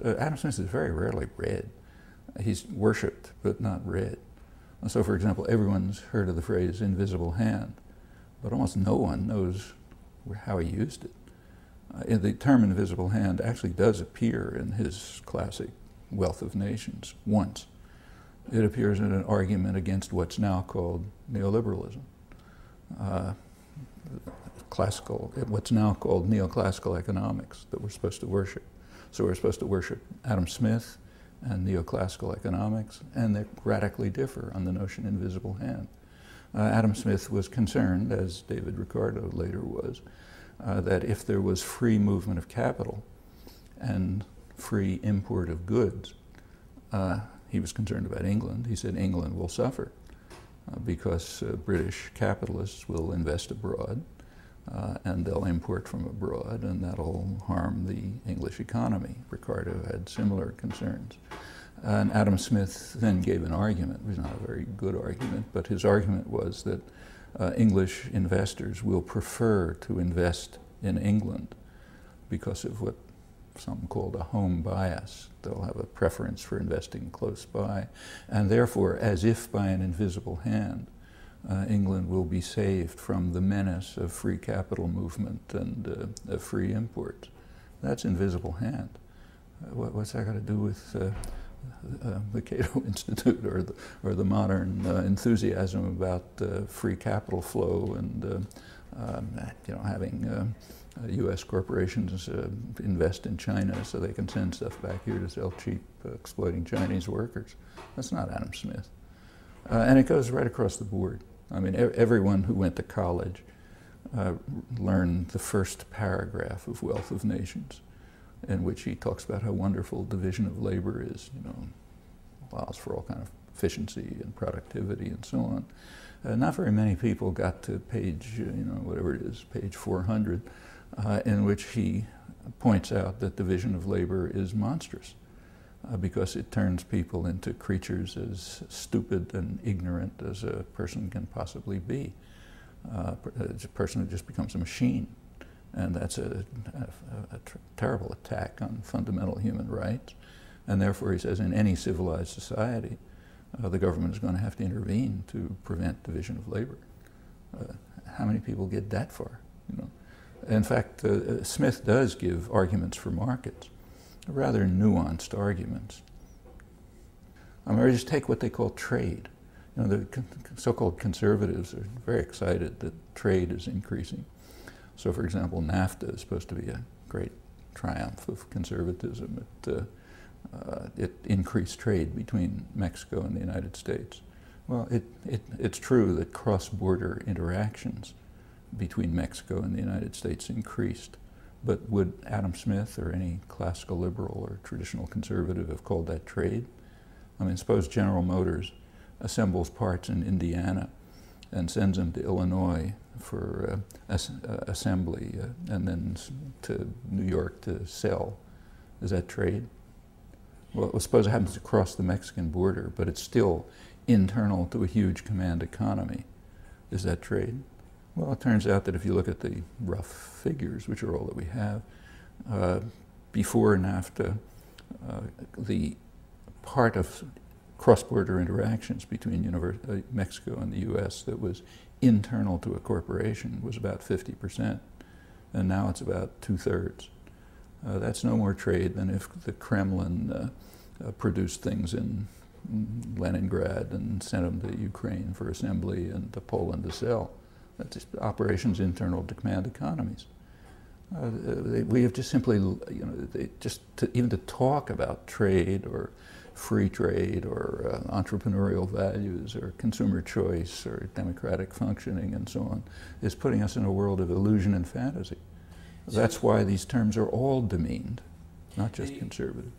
Adam Smith is very rarely read. He's worshipped, but not read. So, for example, everyone's heard of the phrase invisible hand, but almost no one knows how he used it. The term invisible hand actually does appear in his classic Wealth of Nations once. It appears in an argument against what's now called neoliberalism. What's now called neoclassical economics that we're supposed to worship. So we're supposed to worship Adam Smith and neoclassical economics, and they radically differ on the notion invisible hand. Adam Smith was concerned, as David Ricardo later was, that if there was free movement of capital and free import of goods, he was concerned about England. He said England will suffer because British capitalists will invest abroad and they'll import from abroad, and that'll harm the English economy. Ricardo had similar concerns. And Adam Smith then gave an argument. It was not a very good argument, but his argument was that English investors will prefer to invest in England because of what some called a home bias. They'll have a preference for investing close by, and therefore, as if by an invisible hand, England will be saved from the menace of free capital movement and free imports. That's invisible hand. What's that got to do with the Cato Institute or the modern enthusiasm about free capital flow and having U.S. corporations invest in China so they can send stuff back here to sell cheap, exploiting Chinese workers? That's not Adam Smith. And it goes right across the board. I mean, everyone who went to college learned the first paragraph of Wealth of Nations, in which he talks about how wonderful division of labor is, allows for all kind of efficiency and productivity and so on. Not very many people got to page, whatever it is, page 400, in which he points out that division of labor is monstrous because it turns people into creatures as stupid and ignorant as a person can possibly be. It's a person who just becomes a machine. And that's a terrible attack on fundamental human rights. And therefore, he says, in any civilized society, the government is going to have to intervene to prevent division of labor. How many people get that far? In fact, Smith does give arguments for markets, rather nuanced arguments. Or just take what they call trade. The so-called conservatives are very excited that trade is increasing. So, for example, NAFTA is supposed to be a great triumph of conservatism. It increased trade between Mexico and the United States. Well, it's true that cross-border interactions between Mexico and the United States increased. But would Adam Smith or any classical liberal or traditional conservative have called that trade? I mean, suppose General Motors assembles parts in Indiana and sends them to Illinois for assembly and then to New York to sell. Is that trade? Well, suppose it happens to cross the Mexican border, but it's still internal to a huge command economy. Is that trade? Well, it turns out that if you look at the rough figures, which are all that we have, before NAFTA, the part of cross-border interactions between Mexico and the U.S. that was internal to a corporation was about 50%, and now it's about 2/3. That's no more trade than if the Kremlin produced things in Leningrad and sent them to Ukraine for assembly and to Poland to sell. That's just operations internal to command economies. We have just simply, even to talk about trade or free trade or entrepreneurial values or consumer choice or democratic functioning and so on is putting us in a world of illusion and fantasy. That's why these terms are all demeaned, not just conservative.